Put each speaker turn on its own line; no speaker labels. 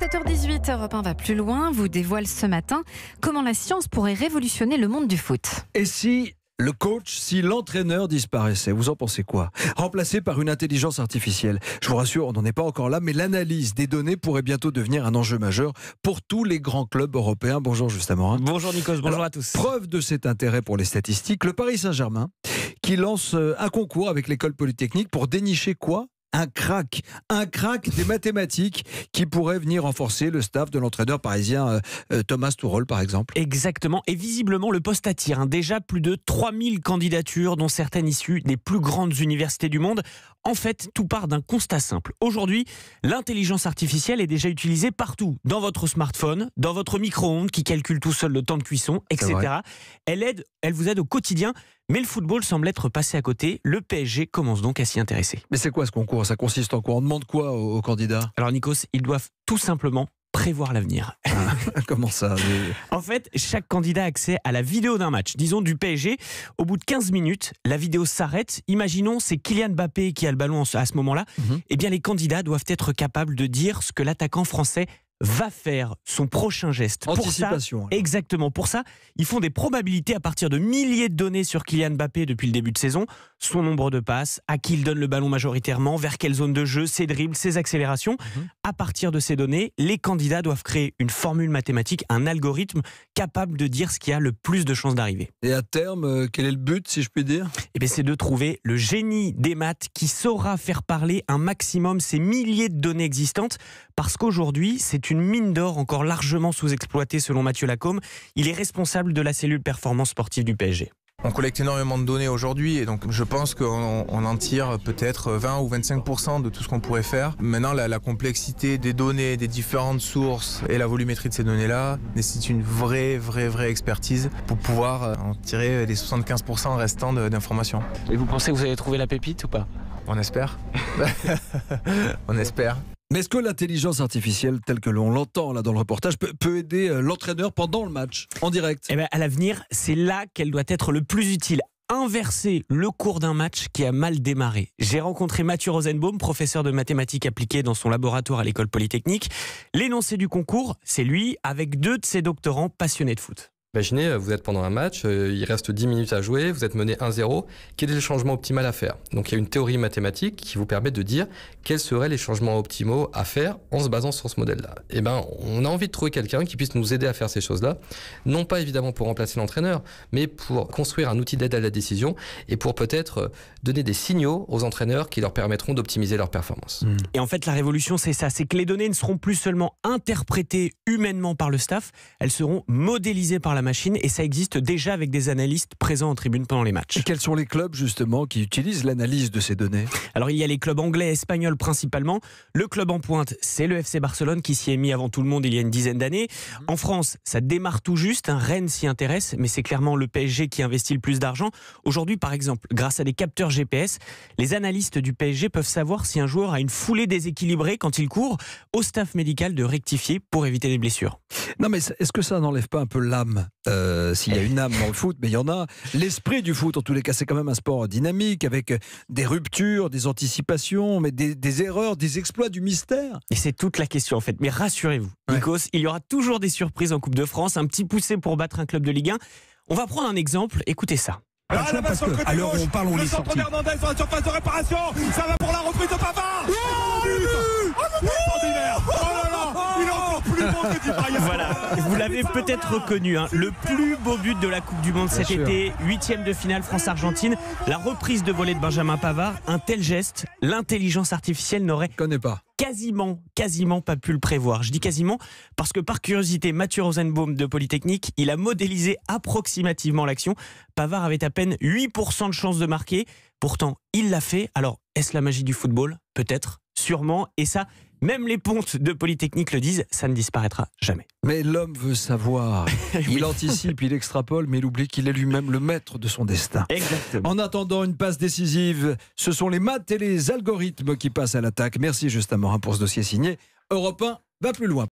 7h18, Europe 1 va plus loin, vous dévoile ce matin comment la science pourrait révolutionner le monde du foot.
Et si l'entraîneur disparaissait, vous en pensez quoi? Remplacé par une intelligence artificielle. Je vous rassure, on n'en est pas encore là, mais l'analyse des données pourrait bientôt devenir un enjeu majeur pour tous les grands clubs européens. Bonjour Justin Morin.
Bonjour Nikos, bonjour à tous.
Preuve de cet intérêt pour les statistiques, le Paris Saint-Germain qui lance un concours avec l'école polytechnique pour dénicher quoi? Un crack des mathématiques qui pourrait venir renforcer le staff de l'entraîneur parisien Thomas Tuchel par exemple.
Exactement, et visiblement le poste attire. Déjà plus de 3000 candidatures, dont certaines issues des plus grandes universités du monde. En fait, tout part d'un constat simple. Aujourd'hui, l'intelligence artificielle est déjà utilisée partout. Dans votre smartphone, dans votre micro-ondes qui calcule tout seul le temps de cuisson, etc. Elle vous aide au quotidien. Mais le football semble être passé à côté. Le PSG commence donc à s'y intéresser.
Mais c'est quoi ce concours? Ça consiste en quoi? On demande quoi aux candidats?
Alors Nikos, ils doivent tout simplement prévoir l'avenir.
Comment ça?
En fait, chaque candidat a accès à la vidéo d'un match, disons du PSG. Au bout de 15 minutes, la vidéo s'arrête. Imaginons, c'est Kylian Mbappé qui a le ballon à ce moment-là. Eh bien, les candidats doivent être capables de dire ce que l'attaquant français va faire, son prochain geste.
Anticipation.
Pour ça, exactement. Pour ça, ils font des probabilités à partir de milliers de données sur Kylian Mbappé depuis le début de saison. Son nombre de passes, à qui il donne le ballon majoritairement, vers quelle zone de jeu, ses dribbles, ses accélérations. À partir de ces données, les candidats doivent créer une formule mathématique, un algorithme capable de dire ce qui a le plus de chances d'arriver.
Et à terme, quel est le but, si je puis dire?
Eh bien, c'est de trouver le génie des maths qui saura faire parler un maximum ces milliers de données existantes, parce qu'aujourd'hui, c'est une mine d'or encore largement sous-exploitée selon Mathieu Lacombe. Il est responsable de la cellule performance sportive du PSG.
On collecte énormément de données aujourd'hui et donc je pense qu'on en tire peut-être 20 ou 25% de tout ce qu'on pourrait faire. Maintenant, la complexité des données, des différentes sources et la volumétrie de ces données-là nécessite une vraie expertise pour pouvoir en tirer les 75% restants d'informations.
Et vous pensez que vous allez trouver la pépite ou pas?
On espère. On espère.
Mais est-ce que l'intelligence artificielle, telle que l'on l'entend là dans le reportage, peut aider l'entraîneur pendant le match, en direct?
Eh bien, à l'avenir, c'est là qu'elle doit être le plus utile. Inverser le cours d'un match qui a mal démarré. J'ai rencontré Mathieu Rosenbaum, professeur de mathématiques appliquées dans son laboratoire à l'école polytechnique. L'énoncé du concours, c'est lui, avec 2 de ses doctorants passionnés de foot.
Imaginez, vous êtes pendant un match, il reste 10 minutes à jouer, vous êtes mené 1-0. Quel est le changement optimal à faire? Donc il y a une théorie mathématique qui vous permet de dire quels seraient les changements optimaux à faire en se basant sur ce modèle-là. Eh bien, on a envie de trouver quelqu'un qui puisse nous aider à faire ces choses-là, non pas évidemment pour remplacer l'entraîneur, mais pour construire un outil d'aide à la décision et pour peut-être donner des signaux aux entraîneurs qui leur permettront d'optimiser leur performance.
Et en fait, la révolution, c'est ça, c'est que les données ne seront plus seulement interprétées humainement par le staff, elles seront modélisées par la machine, et ça existe déjà avec des analystes présents en tribune pendant les matchs.
Et quels sont les clubs justement qui utilisent l'analyse de ces données?
Alors il y a les clubs anglais et espagnols principalement. Le club en pointe, c'est le FC Barcelone qui s'y est mis avant tout le monde il y a une dizaine d'années. En France, ça démarre tout juste, Rennes s'y intéresse, mais c'est clairement le PSG qui investit le plus d'argent. Aujourd'hui par exemple, grâce à des capteurs GPS, les analystes du PSG peuvent savoir si un joueur a une foulée déséquilibrée quand il court, au staff médical de rectifier pour éviter des blessures.
Non mais est-ce que ça n'enlève pas un peu l'âme? S'il y a une âme dans le foot, mais il y en a. L'esprit du foot, en tous les cas, c'est quand même un sport dynamique, avec des ruptures, des anticipations, mais des erreurs, des exploits, du mystère.
Et c'est toute la question en fait. Mais rassurez-vous, Nikos, il y aura toujours des surprises en Coupe de France, un petit poussé pour battre un club de Ligue 1. On va prendre un exemple, écoutez ça.
Parce que, alors on parle, on est sorti. Hernandez sur la surface de réparation, ça va pour la reprise de Pavard. Extraordinaire. Oh là là, il est encore plus beau que Di Maria.
Voilà, vous l'avez peut-être reconnu, le plus beau but de la Coupe du Monde cet été, 8e de finale France-Argentine, la reprise de volée de Benjamin Pavard. Un tel geste, l'intelligence artificielle n'aurait quasiment pas pu le prévoir. Je dis quasiment parce que par curiosité, Mathieu Rosenbaum de Polytechnique, il a modélisé approximativement l'action. Pavard avait à peine 8% de chance de marquer. Pourtant, il l'a fait. Alors, est-ce la magie du football? Peut-être, sûrement. Et ça, même les pontes de Polytechnique le disent, ça ne disparaîtra jamais.
Mais l'homme veut savoir. Il anticipe, il extrapole, mais il oublie qu'il est lui-même le maître de son destin.
Exactement.
En attendant une passe décisive, ce sont les maths et les algorithmes qui passent à l'attaque. Merci Justin Morin pour ce dossier signé. Europe 1 va plus loin.